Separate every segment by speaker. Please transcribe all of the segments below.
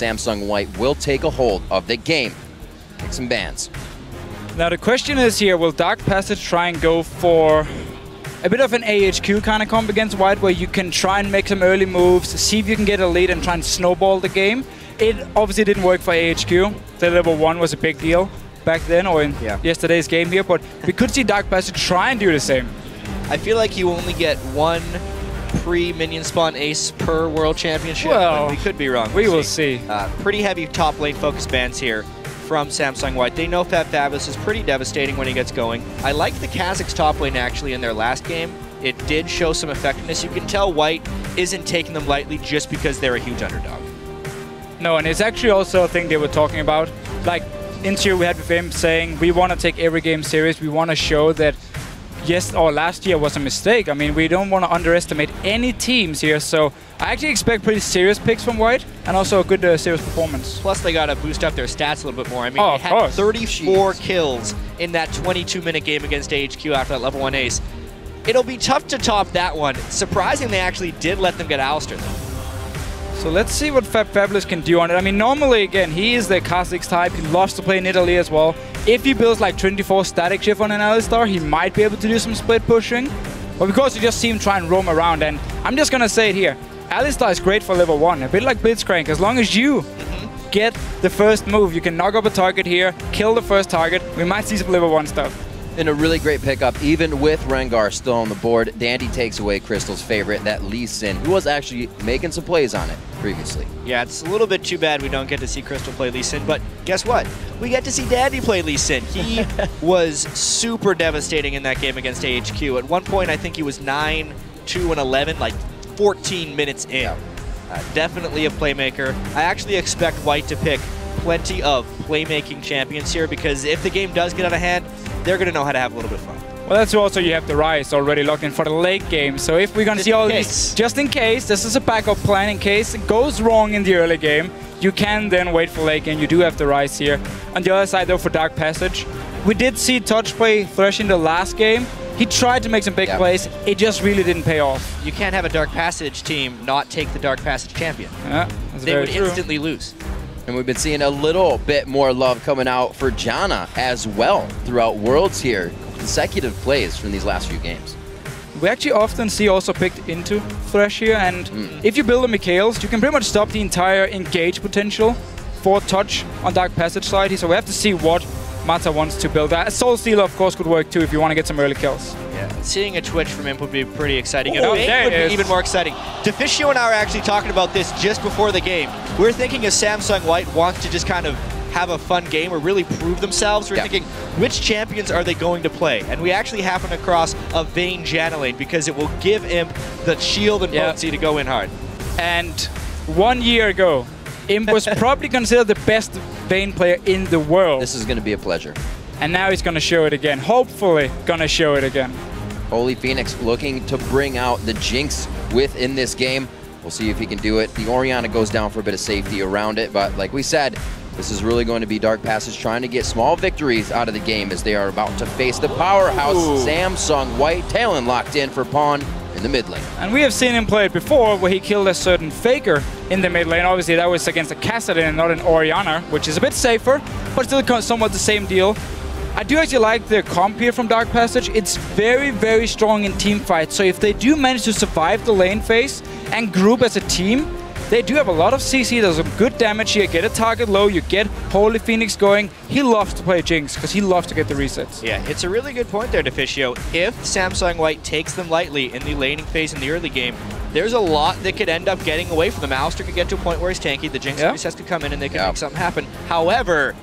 Speaker 1: Samsung White will take a hold of the game. Take some bans.
Speaker 2: Now the question is here, will Dark Passage try and go for a bit of an AHQ kind of comp against White, where you can try and make some early moves, see if you can get a lead and try and snowball the game? It obviously didn't work for AHQ. The level 1 was a big deal back then, or in yesterday's game here, but we could see Dark Passage try and do the same.
Speaker 3: I feel like you only get one pre-minion spawn ace per world championship.
Speaker 2: Well,
Speaker 3: we could be wrong.
Speaker 2: We will see.
Speaker 3: Pretty heavy top lane focus bans here from Samsung White. They know Fabulous is pretty devastating when he gets going. I like the Kazakhs top lane actually in their last game. It did show some effectiveness. You can tell White isn't taking them lightly just because they're a huge underdog.
Speaker 2: No, and it's actually also a thing they were talking about. Like, interview we had with him saying, we want to take every game serious. We want to show that last year was a mistake. I mean, we don't want to underestimate any teams here, so I actually expect pretty serious picks from White, and also a good serious performance.
Speaker 3: Plus, they got to boost up their stats a little bit more. I mean,
Speaker 2: they
Speaker 3: had 34 kills in that 22-minute game against AHQ after that level 1 ace. It'll be tough to top that one. Surprising they actually did let them get Alistair, though.
Speaker 2: So let's see what Fabulous can do on it. I mean, normally, again, he is the Kha'Zix type. He loves to play in Italy as well. If he builds like 24 static shift on an Alistar, he might be able to do some split pushing. But because you just see him try and roam around, and I'm just going to say it here, Alistar is great for level 1, a bit like Blitzcrank. As long as you get the first move, you can knock up a target here, kill the first target. We might see some level 1 stuff.
Speaker 1: And a really great pickup, even with Rengar still on the board. Dandy takes away Crystal's favorite, that Lee Sin, who was actually making some plays on it previously.
Speaker 3: Yeah, it's a little bit too bad we don't get to see Crystal play Lee Sin, but guess what? We get to see Dandy play Lee Sin. He was super devastating in that game against AHQ. At one point, I think he was 9, 2, and 11, like 14 minutes in.
Speaker 1: Yeah.
Speaker 3: Definitely a playmaker. I actually expect White to pick plenty of playmaking champions here, because if the game does get out of hand, they're going to know how to have a little bit of fun.
Speaker 2: Well, that's also you have the Rise already locked in for the late game. So if we're going to see all these, just in case, this is a backup plan in case it goes wrong in the early game, you can then wait for late game. You do have the Rise here. On the other side, though, for Dark Passage, we did see Touch play Thresh in the last game. He tried to make some big plays. It just really didn't pay off.
Speaker 3: You can't have a Dark Passage team not take the Dark Passage champion.
Speaker 2: Yeah, that's
Speaker 3: they would
Speaker 2: true.
Speaker 3: instantly lose.
Speaker 1: And we've been seeing a little bit more love coming out for Janna as well throughout Worlds here. Consecutive plays from these last few games.
Speaker 2: We actually often see also picked into Thresh here, and if you build a Mikhails, you can pretty much stop the entire engage potential for Touch on Dark Passage side here. So we have to see what Mata wants to build. Soul Stealer, of course, could work too if you want to get some early kills.
Speaker 3: Yeah, seeing a Twitch from him would be pretty exciting.
Speaker 2: Oh,
Speaker 3: and
Speaker 2: there
Speaker 3: would
Speaker 2: it
Speaker 3: be
Speaker 2: is.
Speaker 3: even more exciting. Deficio and I were actually talking about this just before the game. We're thinking if Samsung White wants to just kind of have a fun game or really prove themselves, we're thinking, which champions are they going to play? And we actually happened across a Vayne Janna lane because it will give Imp the shield and potency to go in hard.
Speaker 2: And 1 year ago, Imp was probably considered the best Vayne player in the world.
Speaker 1: This is going to be a pleasure.
Speaker 2: And now he's going to show it again. Hopefully going to show it again.
Speaker 1: Holy Phoenix looking to bring out the Jinx within this game. We'll see if he can do it. The Orianna goes down for a bit of safety around it, but like we said, this is really going to be Dark Passage trying to get small victories out of the game as they are about to face the powerhouse Samsung White. Talon locked in for Pawn in the mid lane.
Speaker 2: And we have seen him play it before where he killed a certain Faker in the mid lane. Obviously that was against a Kassadin and not an Orianna, which is a bit safer, but still somewhat the same deal. I do actually like the comp here from Dark Passage. It's very, very strong in team fights. So if they do manage to survive the lane phase and group as a team, they do have a lot of CC. There's some good damage here. Get a target low. You get Holy Phoenix going. He loves to play Jinx because he loves to get the resets.
Speaker 3: Yeah, it's a really good point there, Deficio. If Samsung White takes them lightly in the laning phase in the early game, there's a lot that could end up getting away from them. Alistair could get to a point where he's tanky. The Jinx resets could come in and they could make something happen. However,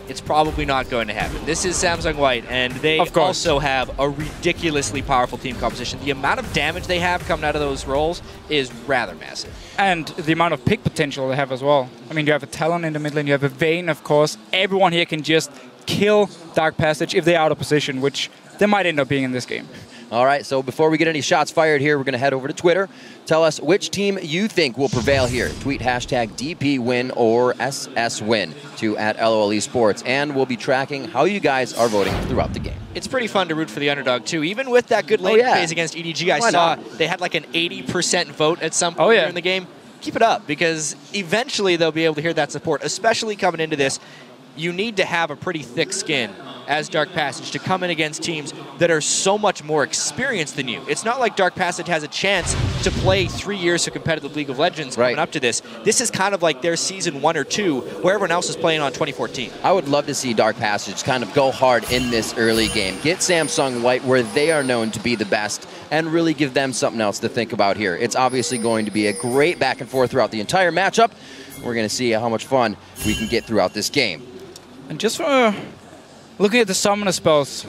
Speaker 3: it's probably not going to happen. This is Samsung White, and they also have a ridiculously powerful team composition. The amount of damage they have coming out of those rolls is rather massive.
Speaker 2: And the amount of pick potential they have as well. I mean, you have a Talon in the mid lane, you have a Vayne, of course. Everyone here can just kill Dark Passage if they're out of position, which they might end up being in this game.
Speaker 1: All right, so before we get any shots fired here, we're going to head over to Twitter. Tell us which team you think will prevail here. Tweet hashtag DPWin or SSWin to @LOL eSports, and we'll be tracking how you guys are voting throughout the game.
Speaker 3: It's pretty fun to root for the underdog, too. Even with that good lane phase against EDG, I saw they had like an 80% vote at some point during the game. keep it up, because eventually they'll be able to hear that support, especially coming into this. You need to have a pretty thick skin as Dark Passage to come in against teams that are so much more experienced than you. It's not like Dark Passage has a chance to play 3 years of competitive League of Legends coming up to this. This is kind of like their season 1 or 2, where everyone else is playing on 2014.
Speaker 1: I would love to see Dark Passage kind of go hard in this early game. Get Samsung White where they are known to be the best and really give them something else to think about here. It's obviously going to be a great back and forth throughout the entire matchup. We're going to see how much fun we can get throughout this game.
Speaker 2: And just for looking at the summoner spells,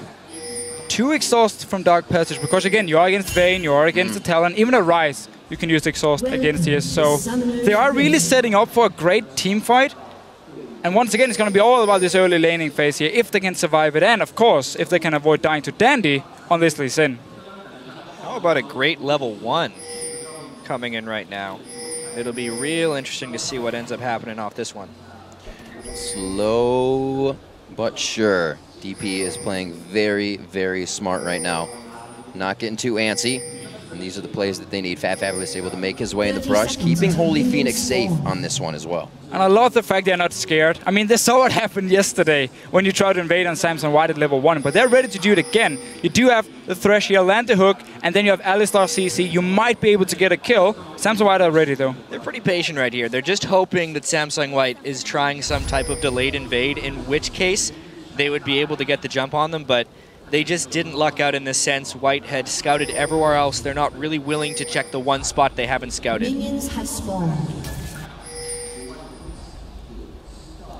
Speaker 2: 2 exhaust from Dark Passage, because again, you are against Vayne, you are against the Talon, even a Rise you can use exhaust against here. So they are really setting up for a great team fight. And once again, it's going to be all about this early laning phase here, if they can survive it, and of course, if they can avoid dying to Dandy on this Lee Sin.
Speaker 3: How about a great level 1 coming in right now? It'll be real interesting to see what ends up happening off this one.
Speaker 1: Slow but sure. DP is playing very, very smart right now. Not getting too antsy. And these are the plays that they need. Fabulous able to make his way in the brush, keeping Holy Phoenix safe on this one as well.
Speaker 2: And I love the fact they're not scared. I mean, they saw what happened yesterday when you tried to invade on Samsung White at level 1, but they're ready to do it again. You do have the Thresh here, land the hook, and then you have Alistar CC. You might be able to get a kill. Samsung White are ready, though.
Speaker 3: They're pretty patient right here. They're just hoping that Samsung White is trying some type of delayed invade, in which case they would be able to get the jump on them, but they just didn't luck out in this sense. White had scouted everywhere else. They're not really willing to check the one spot they haven't scouted.
Speaker 4: Minions have spawned.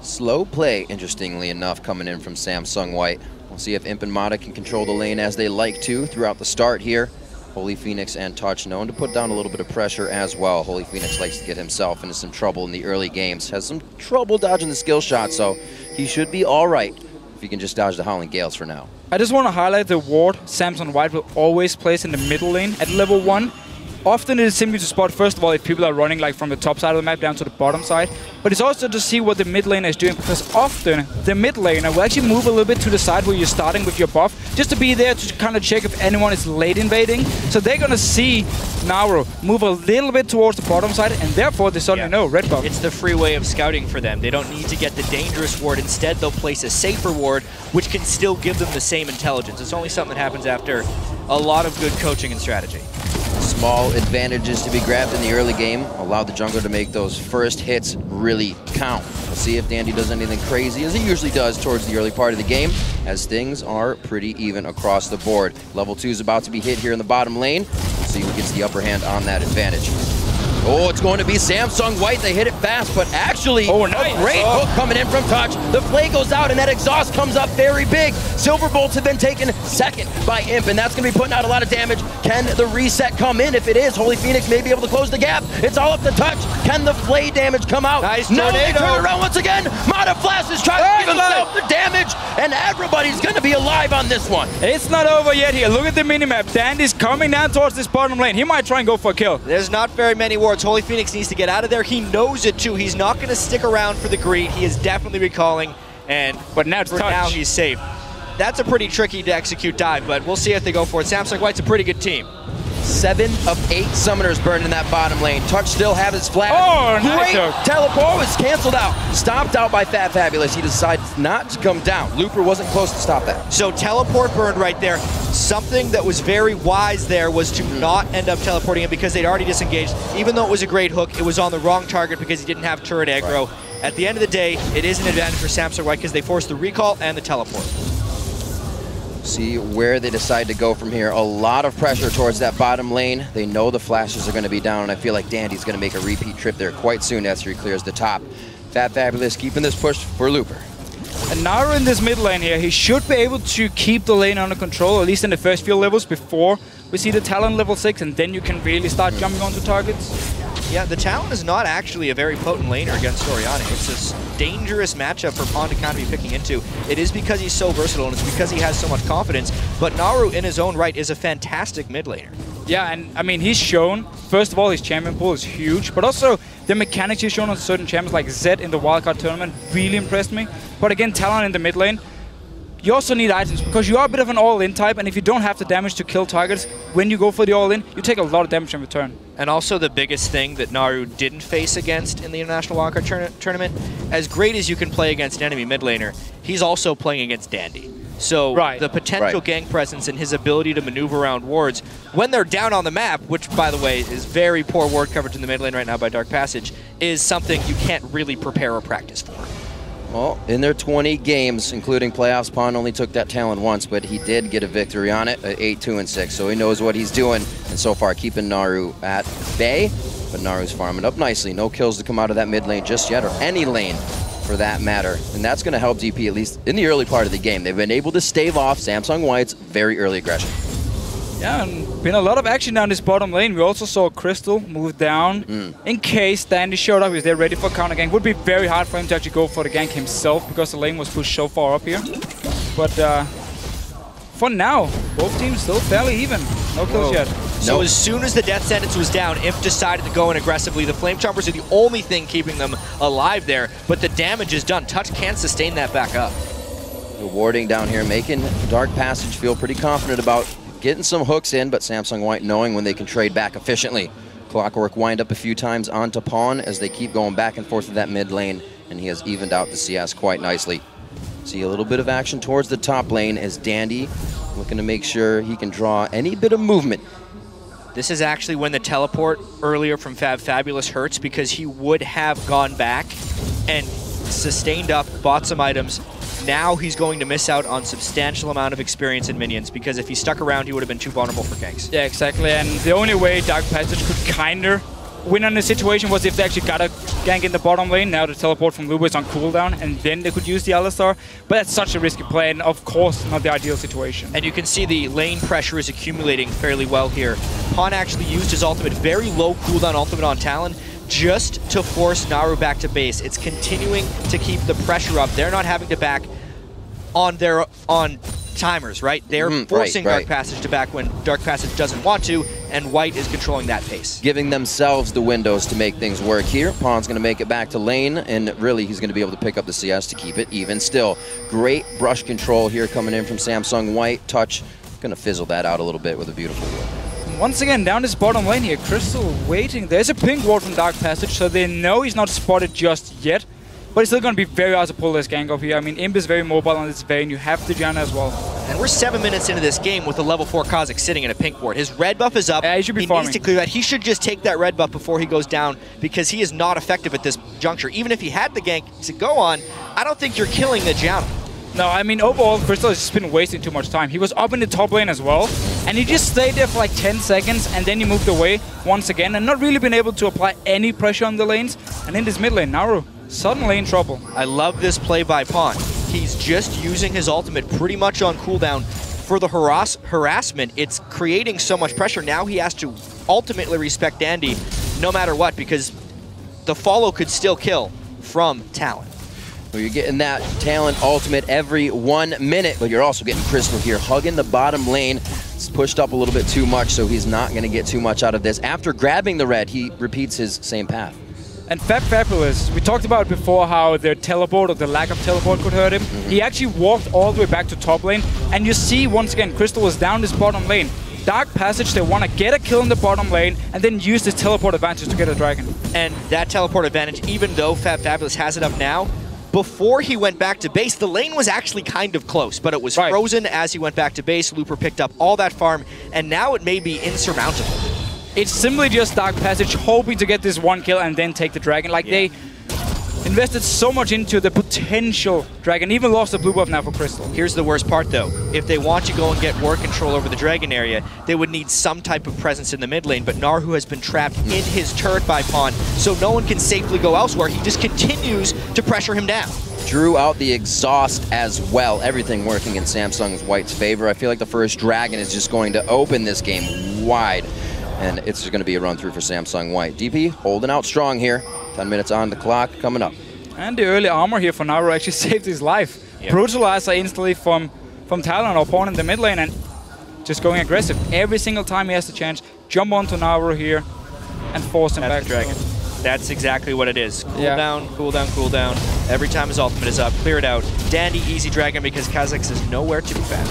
Speaker 1: Slow play, interestingly enough, coming in from Samsung White. We'll see if Imp and Mata can control the lane as they like to throughout the start here. Holy Phoenix and Touch known to put down a little bit of pressure as well. Holy Phoenix likes to get himself into some trouble in the early games. Has some trouble dodging the skill shot, so he should be all right if he can just dodge the Howling Gales for now.
Speaker 2: I just want to highlight the ward Samsung White will always place in the middle lane at level 1. Often it is simply to spot, first of all, if people are running like from the top side of the map down to the bottom side, but it's also to see what the mid laner is doing, because often the mid laner will actually move a little bit to the side where you're starting with your buff, just to be there to kind of check if anyone is late invading. So they're going to see Nauru move a little bit towards the bottom side, and therefore they suddenly know red buff.
Speaker 3: It's the free way of scouting for them. They don't need to get the dangerous ward. Instead, they'll place a safer ward, which can still give them the same intelligence. It's only something that happens after a lot of good coaching and strategy.
Speaker 1: Small advantages to be grabbed in the early game. Allow the jungler to make those first hits really count. We'll see if Dandy does anything crazy, as he usually does towards the early part of the game, as things are pretty even across the board. Level 2 is about to be hit here in the bottom lane. We'll see who gets the upper hand on that advantage. Oh, it's going to be Samsung White. They hit it fast, but actually a great hook coming in from Touch. The play goes out, and that exhaust comes up very big. Silver Bolts have been taken second by Imp, and that's going to be putting out a lot of damage. Can the reset come in? If it is, Holy Phoenix may be able to close the gap. It's all up to Touch. Can the flay damage come out?
Speaker 3: Nice
Speaker 1: no,
Speaker 3: tornado.
Speaker 1: they turn around once again. Mata Flash is trying to give himself the damage, and everybody's going to be alive on this one.
Speaker 2: It's not over yet here. Look at the minimap. Dandy's coming down towards this bottom lane. He might try and go for a kill.
Speaker 3: There's not very many wards. Holy Phoenix needs to get out of there. He knows it too. He's not going to stick around for the greed. He is definitely recalling, but now for now he's safe. That's a pretty tricky to execute dive, but we'll see if they go for it. Samsung White's a pretty good team.
Speaker 1: 7 of 8 summoners burned in that bottom lane. Touch still have his flash.
Speaker 2: Oh, nice.
Speaker 1: Great teleport was canceled out. Stopped out by Fabulous. He decides not to come down. Looper wasn't close to stop that.
Speaker 3: So teleport burned right there. Something that was very wise there was to not end up teleporting him, because they'd already disengaged. Even though it was a great hook, it was on the wrong target because he didn't have turret aggro. Right. At the end of the day, it is an advantage for Samsung White because they forced the recall and the teleport.
Speaker 1: See where they decide to go from here. A lot of pressure towards that bottom lane. They know the flashes are going to be down, and I feel like Dandy's going to make a repeat trip there quite soon after he clears the top. Fabulous keeping this push for Looper.
Speaker 2: And Naru in this mid lane here, he should be able to keep the lane under control, at least in the first few levels before we see the Talon level 6, and then you can really start jumping onto targets.
Speaker 3: Yeah, the Talon is not actually a very potent laner against Orianna. It's a dangerous matchup for Pond to kind of be picking into. It is because he's so versatile, and it's because he has so much confidence, but Naru in his own right is a fantastic mid laner.
Speaker 2: Yeah, and I mean, he's shown, first of all, his champion pool is huge, but also the mechanics he's shown on certain champions like Zed in the wildcard tournament really impressed me. But again, Talon in the mid lane, you also need items because you are a bit of an all-in type, and if you don't have the damage to kill targets when you go for the all-in, you take a lot of damage in return.
Speaker 3: And also the biggest thing that Naru didn't face against in the International Wildcard Tournament, as great as you can play against an enemy mid laner, he's also playing against Dandy. So the potential gank presence and his ability to maneuver around wards when they're down on the map, which, by the way, is very poor ward coverage in the mid lane right now by Dark Passage, is something you can't really prepare or practice for.
Speaker 1: Well, in their 20 games, including playoffs, Pon only took that talent once, but he did get a victory on it at 8-2-6, so he knows what he's doing, and so far keeping Naru at bay, but Naru's farming up nicely. No kills to come out of that mid lane just yet, or any lane for that matter, and that's going to help DP at least in the early part of the game. They've been able to stave off Samsung White's very early aggression.
Speaker 2: Yeah, and been a lot of action down this bottom lane. We also saw Crystal move down in case Dandy showed up. If they're ready for counter gank, would be very hard for him to actually go for the gank himself because the lane was pushed so far up here. But for now, both teams still fairly even. No kills yet.
Speaker 3: So as soon as the death sentence was down, Imp decided to go in aggressively. The Flame Chompers are the only thing keeping them alive there, but the damage is done. Touch can't sustain that back up.
Speaker 1: The warding down here making Dark Passage feel pretty confident about getting some hooks in, but Samsung White knowing when they can trade back efficiently. Clockwork wind up a few times onto Pawn as they keep going back and forth to that mid lane, and he has evened out the CS quite nicely. See a little bit of action towards the top lane as Dandy looking to make sure he can draw any bit of movement.
Speaker 3: This is actually when the teleport earlier from Fabulous hurts, because he would have gone back and sustained up, bought some items. Now he's going to miss out on substantial amount of experience in minions, because if he stuck around, he would have been too vulnerable for ganks.
Speaker 2: Yeah, exactly. And the only way Dark Passage could kinda win on the situation was if they actually got a gank in the bottom lane. Now the teleport from Lubo is on cooldown, and then they could use the Alistar. But that's such a risky play, and of course not the ideal situation.
Speaker 3: And you can see the lane pressure is accumulating fairly well here. Pawn actually used his ultimate, very low cooldown ultimate on Talon, just to force Naru back to base. It's continuing to keep the pressure up. They're not having to back on their timers, right? They're forcing Dark Passage to back when Dark Passage doesn't want to, and White is controlling that pace.
Speaker 1: Giving themselves the windows to make things work here. Pawn's going to make it back to lane, and really he's going to be able to pick up the CS to keep it even still. Great brush control here coming in from Samsung White. Touch, going to fizzle that out a little bit with a beautiful ward.
Speaker 2: Once again, down this bottom lane here, Crystal waiting. There's a pink ward from Dark Passage, so they know he's not spotted just yet. But it's still going to be very hard to pull this gank off here. I mean, Imp is very mobile on this vein. You have to Janna as well.
Speaker 3: And we're 7 minutes into this game with a level 4 Kha'Zix sitting in a pink ward. His red buff is up.
Speaker 2: Yeah, he should be farming.
Speaker 3: Needs to clear that. He should just take that red buff before he goes down, because he is not effective at this juncture. Even if he had the gank to go on, I don't think you're killing the Janna.
Speaker 2: No, I mean, overall, Crystal has just been wasting too much time. He was up in the top lane as well, and he just stayed there for like 10 seconds, and then he moved away once again, and not really been able to apply any pressure on the lanes. And in this mid lane, Naru suddenly in trouble.
Speaker 3: I love this play by Pawn. He's just using his ultimate pretty much on cooldown for the harassment. It's creating so much pressure. Now he has to ultimately respect Dandy no matter what, because the follow could still kill from Talon.
Speaker 1: Well, you're getting that Talon ultimate every 1 minute, but you're also getting Crystal here hugging the bottom lane. It's pushed up a little bit too much, so he's not going to get too much out of this. After grabbing the red, he repeats his same path.
Speaker 2: And Fabulous, we talked about before how their teleport or the lack of teleport could hurt him. He actually walked all the way back to top lane, and you see once again Crystal was down this bottom lane. Dark Passage, they want to get a kill in the bottom lane and then use this teleport advantage to get a dragon.
Speaker 3: And that teleport advantage, even though Fabulous has it up now, before he went back to base, the lane was actually kind of close, but it was frozen as he went back to base. Looper picked up all that farm, and now it may be insurmountable.
Speaker 2: It's simply just Dark Passage hoping to get this one kill and then take the dragon. Like, they invested so much into the potential dragon, even lost the blue buff now for Crystal.
Speaker 3: Here's the worst part, though. If they want to go and get war control over the dragon area, they would need some type of presence in the mid lane, but Naru has been trapped in his turret by Pawn, so no one can safely go elsewhere. He just continues to pressure him down.
Speaker 1: Drew out the exhaust as well. Everything working in Samsung White's favor. I feel like the first dragon is just going to open this game wide, and it's just going to be a run-through for Samsung White. DP holding out strong here. 10 minutes on the clock coming up.
Speaker 2: And the early armor here for Naru actually saved his life. Yep. Brutalizer instantly from Talon or Pawn in the mid lane, and just going aggressive. Every single time he has the chance, jump onto Naru here and force him back.
Speaker 3: Dragon. That's exactly what it is. Cool
Speaker 2: Yeah.
Speaker 3: down, cool down, cool down. Every time his ultimate is up, clear it out. Dandy, easy dragon because Kha'Zix is nowhere to be found.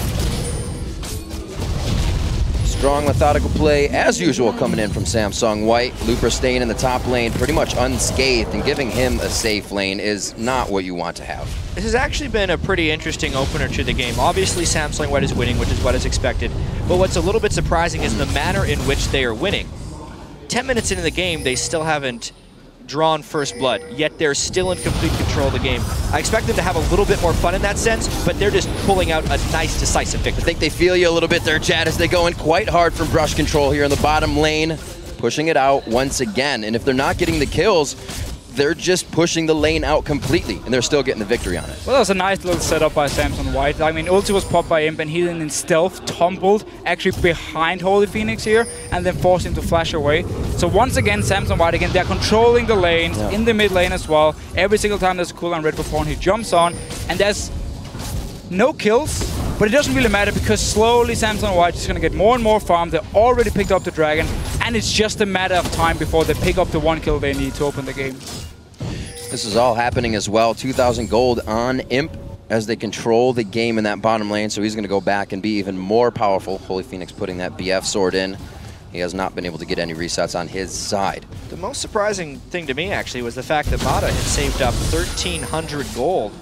Speaker 1: Strong, methodical play, as usual, coming in from Samsung White. Looper staying in the top lane pretty much unscathed, and giving him a safe lane is not what you want to have.
Speaker 3: This has actually been a pretty interesting opener to the game. Obviously, Samsung White is winning, which is what is expected. But what's a little bit surprising is the manner in which they are winning. 10 minutes into the game, they still haven't drawn first blood, yet they're still in complete control of the game. I expect them to have a little bit more fun in that sense, but they're just pulling out a nice, decisive victory.
Speaker 1: I think they feel you a little bit there, Chad, as they go in quite hard from brush control here in the bottom lane, pushing it out once again. And if they're not getting the kills, they're just pushing the lane out completely, and they're still getting the victory on it.
Speaker 2: Well, that was a nice little setup by Samsung White. I mean, ulti was popped by Imp, and he then in stealth tumbled actually behind Holy Phoenix here, and then forced him to flash away. So once again, Samsung White again, they're controlling the lanes, in the mid lane as well. Every single time there's a cooldown red before he jumps on, and there's no kills, but it doesn't really matter because slowly Samsung White is going to get more and more farm. They already picked up the dragon, and it's just a matter of time before they pick up the 1 kill they need to open the game.
Speaker 1: This is all happening as well. 2,000 gold on Imp as they control the game in that bottom lane, so he's going to go back and be even more powerful. Holy Phoenix putting that BF sword in. He has not been able to get any resets on his side.
Speaker 3: The most surprising thing to me, actually, was the fact that Mata had saved up 1,300 gold.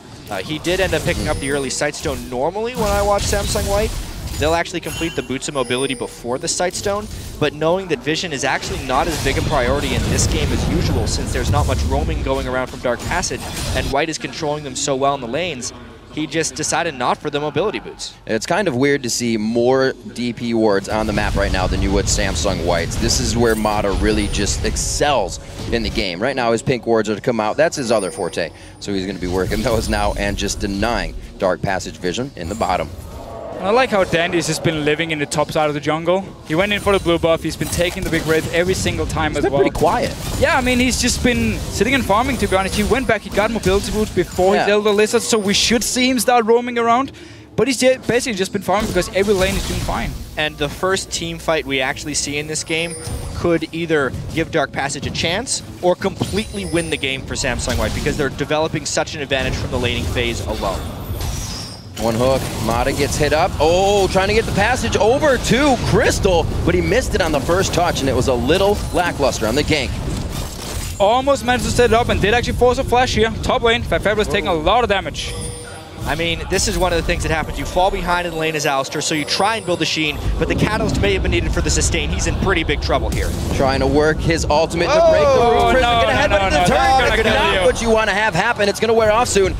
Speaker 3: He did end up picking up the early Sightstone. Normally, when I watch Samsung White, they'll actually complete the Boots of Mobility before the Sightstone, but knowing that Vision is actually not as big a priority in this game as usual, since there's not much roaming going around from Dark Passage, and White is controlling them so well in the lanes, he just decided not for the mobility boots.
Speaker 1: It's kind of weird to see more DP wards on the map right now than you would Samsung Whites. This is where Mata really just excels in the game. Right now his pink wards are to come out. That's his other forte. So he's going to be working those now and just denying Dark Passage Vision in the bottom.
Speaker 2: I like how Dandy's just been living in the top side of the jungle. He went in for the blue buff. He's been taking the big raid every single time as well.
Speaker 1: Pretty quiet.
Speaker 2: Yeah, I mean, he's just been sitting and farming, to be honest. He went back, he got mobility boots before he dealt the lizard, so we should see him start roaming around. But he's basically just been farming because every lane is doing fine.
Speaker 3: And the first team fight we actually see in this game could either give Dark Passage a chance or completely win the game for Samsung White because they're developing such an advantage from the laning phase alone.
Speaker 1: One hook, Mata gets hit up. Oh, trying to get the passage over to Crystal, but he missed it on the first touch, and it was a little lackluster on the gank.
Speaker 2: Almost managed to set it up and did actually force a flash here. Top lane, Fabulous taking a lot of damage.
Speaker 3: I mean, this is one of the things that happens. You fall behind in the lane as Alistar, so you try and build a Sheen, but the catalyst may have been needed for the sustain. He's in pretty big trouble here.
Speaker 1: Trying to work his ultimate to break the rule. Crystal gonna headbutt into the turret. That's not what you want to have happen. It's gonna wear off soon.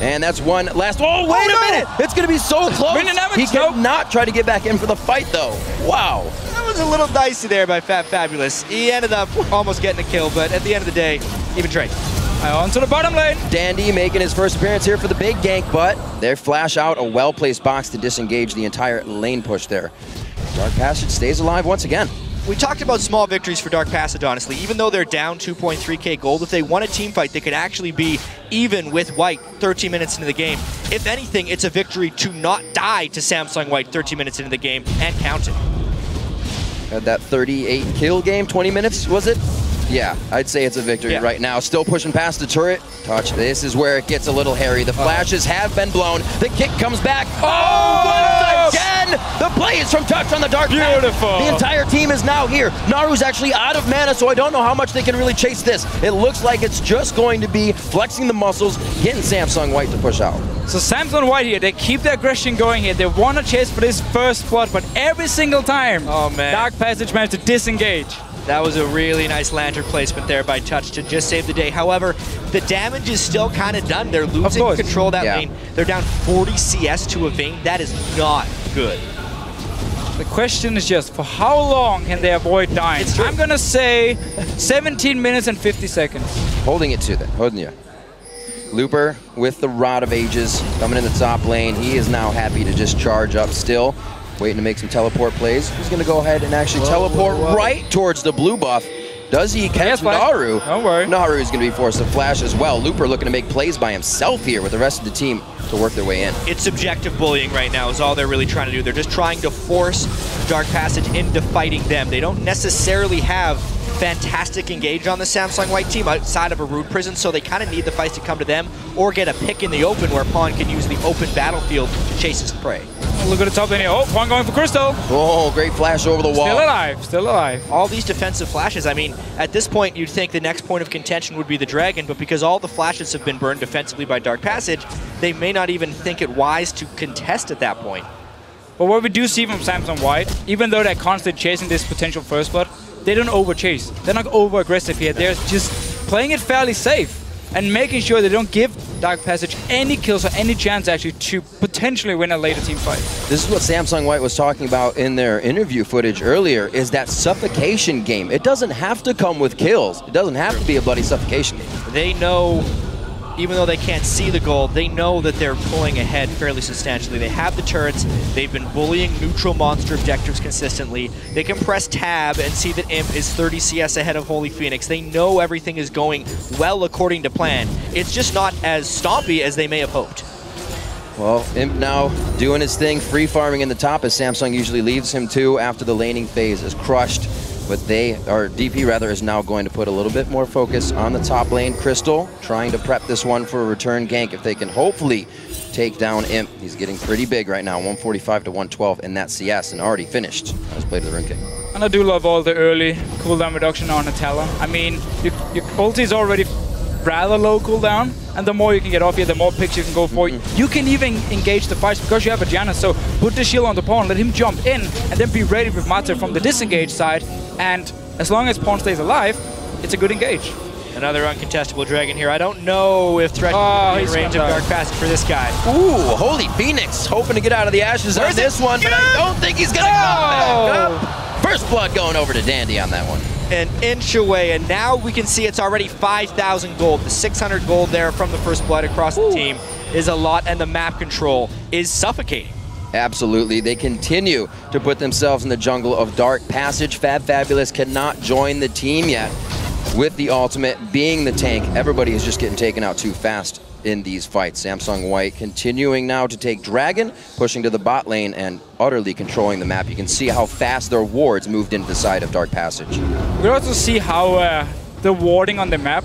Speaker 1: And that's one last. Oh, wait a minute! It's going to be so close. He cannot try to get back in for the fight, though. Wow.
Speaker 3: That was a little dicey there by Fabulous. He ended up almost getting a kill, but at the end of the day, even trade.
Speaker 2: On to the bottom lane.
Speaker 1: Dandy making his first appearance here for the big gank, but they flash out a well-placed box to disengage the entire lane push there. Dark Passage stays alive once again.
Speaker 3: We talked about small victories for Dark Passage, honestly. Even though they're down 2.3k gold, if they won a team fight, they could actually be even with White 13 minutes into the game. If anything, it's a victory to not die to Samsung White 13 minutes into the game and count it.
Speaker 1: Had that 38 kill game, 20 minutes, was it? Yeah, I'd say it's a victory right now. Still pushing past the turret. Touch. This is where it gets a little hairy. The flashes have been blown. The kick comes back. Oh, once again! The plays from Touch on the Dark Path.
Speaker 2: Beautiful.
Speaker 1: The entire team is now here. Naru's actually out of mana, so I don't know how much they can really chase this. It looks like it's just going to be flexing the muscles, getting Samsung White to push out.
Speaker 2: So Samsung White here, they keep the aggression going here. They want to chase for this first blood, but every single time, Dark Passage managed to disengage.
Speaker 3: That was a really nice lantern placement there by Touch to just save the day. However, the damage is still kind of done. They're losing control of that lane. They're down 40 CS to a Vayne. That is not good.
Speaker 2: The question is just, for how long can they avoid dying? I'm going to say 17 minutes and 50 seconds.
Speaker 1: Holding it to them, holding you. Looper with the Rod of Ages coming in the top lane. He is now happy to just charge up still. Waiting to make some teleport plays. He's going to go ahead and actually teleport right towards the blue buff. Does he catch Naru?
Speaker 2: Don't worry.
Speaker 1: Naru is going to be forced to flash as well. Looper looking to make plays by himself here with the rest of the team to work their way in.
Speaker 3: It's subjective bullying right now is all they're really trying to do. They're just trying to force Dark Passage into fighting them. They don't necessarily have fantastic engage on the Samsung White team outside of a Root Prison, so they kind of need the fights to come to them or get a pick in the open where Pawn can use the open battlefield to chase his prey.
Speaker 2: Look at the top lane here. Oh, Pawn going for Crystal.
Speaker 1: Oh, great flash over the wall.
Speaker 2: Still alive, still alive.
Speaker 3: All these defensive flashes, I mean, at this point you'd think the next point of contention would be the Dragon, but because all the flashes have been burned defensively by Dark Passage, they may not even think it wise to contest at that point.
Speaker 2: But what we do see from Samsung White, even though they're constantly chasing this potential first blood, they don't over-chase. They're not over-aggressive here. They're just playing it fairly safe and making sure they don't give Dark Passage any kills or any chance actually to potentially win a later team fight.
Speaker 1: This is what Samsung White was talking about in their interview footage earlier, is that suffocation game. It doesn't have to come with kills. It doesn't have to be a bloody suffocation game.
Speaker 3: They know, even though they can't see the gold, they know that they're pulling ahead fairly substantially. They have the turrets, they've been bullying neutral monster objectives consistently. They can press tab and see that Imp is 30 CS ahead of Holy Phoenix. They know everything is going well according to plan. It's just not as stompy as they may have hoped.
Speaker 1: Well, Imp now doing his thing, free farming in the top as Samsung usually leaves him to after the laning phase is crushed. But DP rather, is now going to put a little bit more focus on the top lane. Crystal trying to prep this one for a return gank if they can hopefully take down Imp. He's getting pretty big right now, 145 to 112 in that CS, and already finished on his play to the Rune King.
Speaker 2: And I do love all the early cooldown reduction on a Talon. I mean, your ulti is already rather low cooldown, and the more you can get off here, the more picks you can go for. You can even engage the fights because you have a Janus, so put the shield on the Pawn, let him jump in, and then be ready with Mata from the disengage side, and as long as Pawn stays alive, it's a good engage.
Speaker 3: Another uncontestable Dragon here. I don't know if Threat can be in range of Dark Passage for this guy.
Speaker 1: Ooh, Holy Phoenix hoping to get out of the ashes on this one, but I don't think he's gonna come back up. First blood going over to Dandy on that one.
Speaker 3: An inch away, and now we can see it's already 5,000 gold. The 600 gold there from the first blood across the team is a lot, and the map control is suffocating.
Speaker 1: Absolutely. They continue to put themselves in the jungle of Dark Passage. Fabulous cannot join the team yet. With the ultimate being the tank, everybody is just getting taken out too fast in these fights. Samsung White continuing now to take Dragon, pushing to the bot lane and utterly controlling the map. You can see how fast their wards moved into the side of Dark Passage.
Speaker 2: We can also see how the warding on the map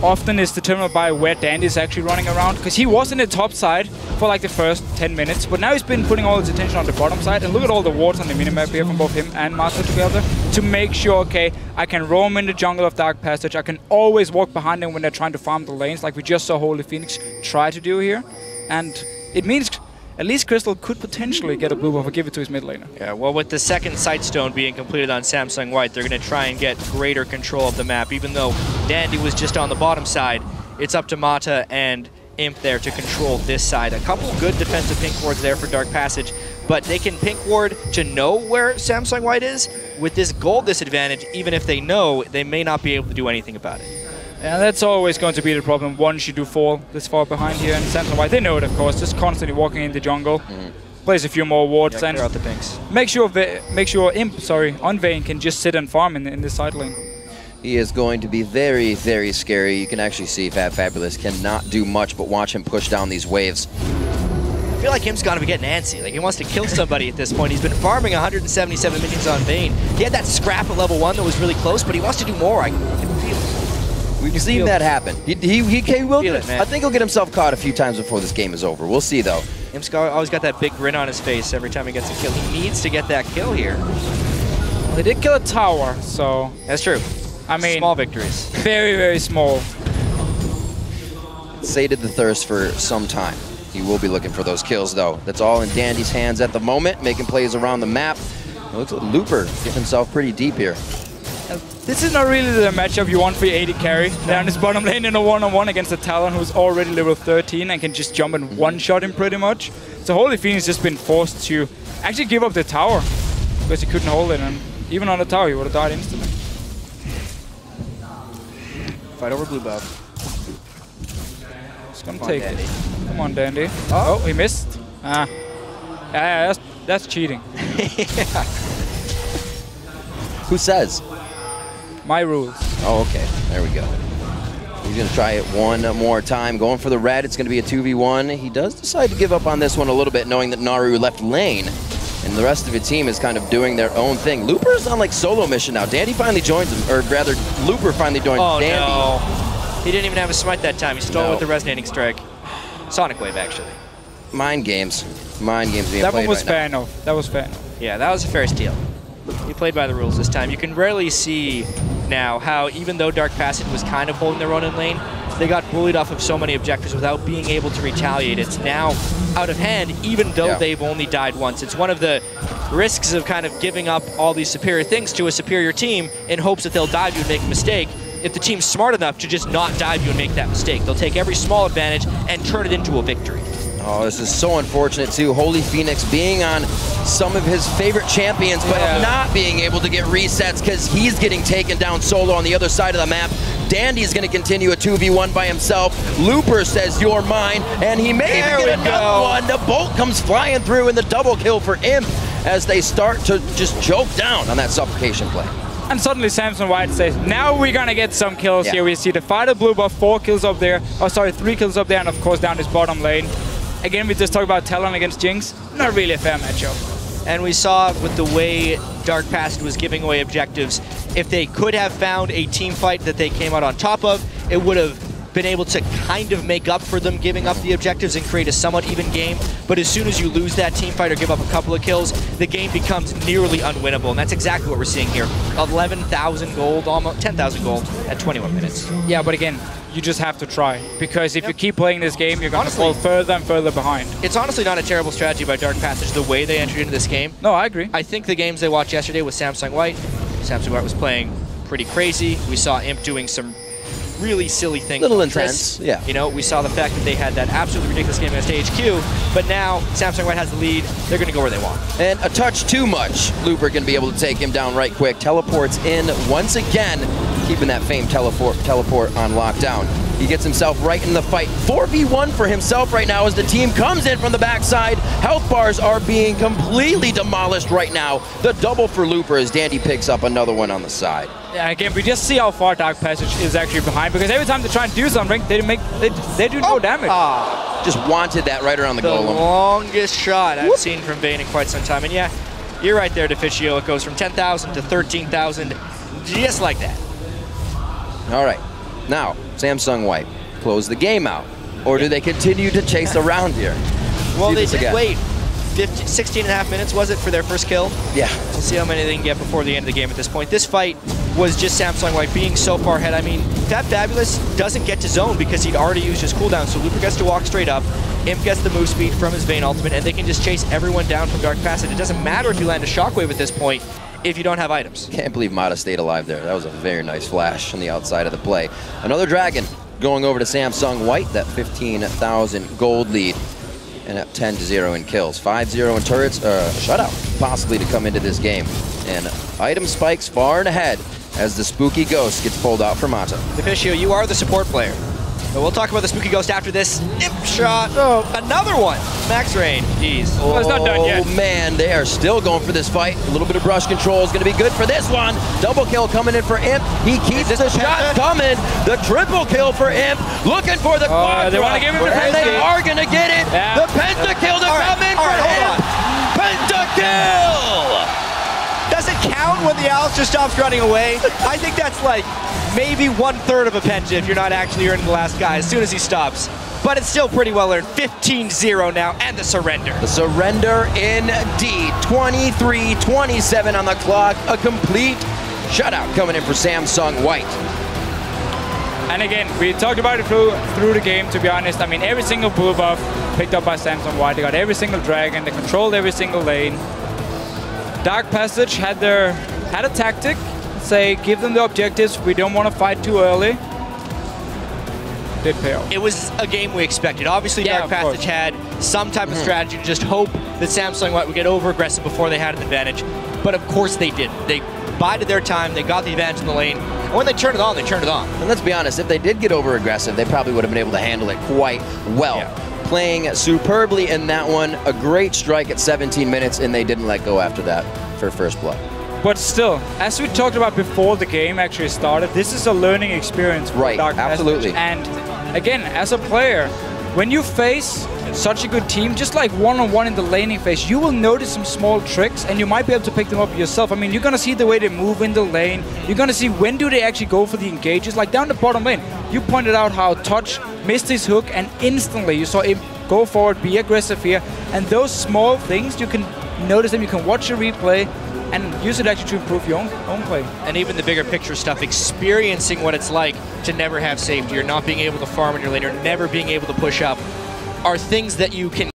Speaker 2: often is determined by where Dandy is actually running around, because he was in the top side for like the first 10 minutes, but now he's been putting all his attention on the bottom side, and look at all the wards on the minimap here from both him and Master together to make sure, okay, I can roam in the jungle of Dark Passage, I can always walk behind them when they're trying to farm the lanes like we just saw Holy Phoenix try to do here, and it means at least Crystal could potentially get a blue buff or give it to his mid laner.
Speaker 3: Yeah, well, with the second Sightstone being completed on Samsung White, they're going to try and get greater control of the map. Even though Dandy was just on the bottom side, it's up to Mata and Imp there to control this side. A couple good defensive pink wards there for Dark Passage, but they can pink ward to know where Samsung White is. With this gold disadvantage, even if they know, they may not be able to do anything about it.
Speaker 2: And that's always going to be the problem once you do fall this far behind here. And Samsung White, they know it, of course, just constantly walking in the jungle. Plays a few more wards and
Speaker 3: out the pinks.
Speaker 2: make sure Imp, on Vayne can just sit and farm in this side lane.
Speaker 1: He is going to be very, very scary. You can actually see Fabulous cannot do much but watch him push down these waves.
Speaker 3: I feel like him's got to be getting antsy. Like, he wants to kill somebody at this point. He's been farming 177 minions on Vayne. He had that scrap at level 1 that was really close, but he wants to do more. I can feel it.
Speaker 1: We've seen that happen. He will. I think he'll get himself caught a few times before this game is over. We'll see, though.
Speaker 3: Imp's always got that big grin on his face every time he gets a kill. He needs to get that kill here.
Speaker 2: Well, they did kill a tower, so...
Speaker 3: That's true.
Speaker 2: I mean...
Speaker 3: Small victories.
Speaker 2: Very, very small.
Speaker 1: Sated the thirst for some time. He will be looking for those kills, though. That's all in Dandy's hands at the moment, making plays around the map. It looks like Looper getting himself pretty deep here.
Speaker 2: This is not really the matchup you want for your AD carry. Down his bottom lane in a one-on-one against a Talon who's already level 13 and can just jump and one-shot him pretty much. So Holy Phoenix has just been forced to actually give up the tower because he couldn't hold it, and even on the tower he would have died instantly.
Speaker 3: Fight over blue buff.
Speaker 2: Just gonna take it. Come on, Dandy. Oh, he missed. Yeah, that's cheating.
Speaker 3: Yeah.
Speaker 1: Who says?
Speaker 2: My rules.
Speaker 1: Oh, okay. There we go. He's going to try it one more time. Going for the red. It's going to be a 2v1. He does decide to give up on this one a little bit, knowing that Naru left lane. and the rest of the team is kind of doing their own thing. Looper's on like solo mission now. Dandy finally joins him, or rather, Looper finally joins Dandy.
Speaker 3: No. He didn't even have a smite that time. He stole it with the resonating strike. Sonic Wave, actually.
Speaker 1: Mind games. Mind games being
Speaker 2: that
Speaker 1: played
Speaker 2: one was
Speaker 1: right
Speaker 2: fair
Speaker 1: now.
Speaker 2: enough. That was fair enough.
Speaker 3: Yeah, that was a fair steal. He played by the rules this time. You can rarely see now how, even though Dark Passage was kind of holding their own in lane, they got bullied off of so many objectives without being able to retaliate. It's now out of hand, even though they've only died once. It's one of the risks of kind of giving up all these superior things to a superior team in hopes that they'll dive you and make a mistake. If the team's smart enough to just not dive you and make that mistake, they'll take every small advantage and turn it into a victory.
Speaker 1: Oh, this is so unfortunate too. Holy Phoenix being on some of his favorite champions, but not being able to get resets because he's getting taken down solo on the other side of the map. Dandy's going to continue a 2v1 by himself. Looper says, "You're mine," and he may even get another one. The bolt comes flying through, and the double kill for Imp as they start to just choke down on that suffocation play.
Speaker 2: And suddenly Samson White says, now we're gonna get some kills here. We see the fighter blue buff, 4 kills up there. Oh, sorry, 3 kills up there, and of course down this bottom lane. Again, we just talked about Talon against Jinx. Not really a fair matchup.
Speaker 3: And we saw with the way Dark Passage was giving away objectives, if they could have found a team fight that they came out on top of, it would have been able to kind of make up for them giving up the objectives and create a somewhat even game. But as soon as you lose that team fight or give up a couple of kills, the game becomes nearly unwinnable. And that's exactly what we're seeing here. 11,000 gold, almost 10,000 gold at 21 minutes.
Speaker 2: Yeah, but again, you just have to try. Because if you keep playing this game, you're going to fall further and further behind.
Speaker 3: It's honestly not a terrible strategy by Dark Passage, the way they entered into this game.
Speaker 2: No, I agree.
Speaker 3: I think the games they watched yesterday with Samsung White was playing pretty crazy. We saw Imp doing some really silly things.
Speaker 1: Little intense, yeah.
Speaker 3: You know, we saw the fact that they had that absolutely ridiculous game against HQ, but now Samsung White has the lead. They're going to go where they want.
Speaker 1: And a touch too much. Looper can be able to take him down right quick. Teleports in once again, keeping that famed teleport on lockdown. He gets himself right in the fight. 4v1 for himself right now as the team comes in from the backside. Health bars are being completely demolished right now. The double for Looper as Dandy picks up another one on the side.
Speaker 2: Yeah, again, we just see how far Dark Passage is actually behind, because every time they try and do something, they do no damage.
Speaker 1: Just wanted that right around the golem.
Speaker 3: The longest shot I've seen from Vayne in quite some time. And yeah, you're right there, Deficio. It goes from 10,000 to 13,000, just like that.
Speaker 1: All right, now Samsung White close the game out, or do they continue to chase around here?
Speaker 3: Well, they did wait 16.5 minutes, was it, for their first kill?
Speaker 1: Yeah.
Speaker 3: We'll see how many they can get before the end of the game at this point. This fight was just Samsung White being so far ahead. I mean, Fat Fabulous doesn't get to zone because he'd already used his cooldown, so Looper gets to walk straight up. Imp gets the move speed from his Vayne ultimate, and they can just chase everyone down from Dark Passage. It doesn't matter if you land a shockwave at this point if you don't have items.
Speaker 1: Can't believe Mata stayed alive there. That was a very nice flash on the outside of the play. Another Dragon going over to Samsung White, that 15,000 gold lead. And at 10-0 in kills. 5-0 in turrets, shutout possibly to come into this game. And item spikes far and ahead as the Spooky Ghost gets pulled out for Mata.
Speaker 3: Deficio, you are the support player. But we'll talk about the Spooky Ghost after this. Imp shot. Oh, another one. Max range. Jeez.
Speaker 2: Oh, it's not done yet.
Speaker 1: Man, they are still going for this fight. A little bit of brush control is going to be good for this one. Double kill coming in for Imp. He keeps the shot coming. The triple kill for Imp. Looking for the quadra.
Speaker 2: They want to give him the
Speaker 1: and they are going to get it.
Speaker 2: Yeah.
Speaker 1: The penta kill to come in for Imp. Penta kill.
Speaker 3: Does it count when the Alistair stops running away? I think that's like maybe 1/3 of a penta if you're not actually earning the last guy as soon as he stops. But it's still pretty well earned. 15-0 now, and the surrender.
Speaker 1: The surrender indeed. 23-27 on the clock. A complete shutout coming in for Samsung White.
Speaker 2: And again, we talked about it through the game, to be honest. I mean, every single blue buff picked up by Samsung White. They got every single dragon. They controlled every single lane. Dark Passage had a tactic. Say, give them the objectives. We don't want to fight too early. Did pay off.
Speaker 3: It was a game we expected. Obviously, Dark Passage had some type of strategy to just hope that Samsung White would get over-aggressive before they had an advantage. But of course they didn't. They bided their time. They got the advantage in the lane. And when they turned it on, they turned it on.
Speaker 1: And let's be honest, if they did get over-aggressive, they probably would have been able to handle it quite well. Yeah. Playing superbly in that one. A great strike at 17 minutes, and they didn't let go after that for first blood.
Speaker 2: But still, as we talked about before the game actually started, this is a learning experience for Dark Passage.
Speaker 1: Absolutely.
Speaker 2: And again, as a player, when you face such a good team, just like one-on-one in the laning phase, you will notice some small tricks and you might be able to pick them up yourself. I mean, you're going to see the way they move in the lane. You're going to see when do they actually go for the engages. Like down the bottom lane, you pointed out how Touch missed his hook and instantly you saw him go forward, be aggressive here. And those small things, you can notice them, you can watch a replay and use it actually to improve your own play.
Speaker 3: And even the bigger picture stuff, experiencing what it's like to never have safety or not being able to farm in your lane or never being able to push up, are things that you can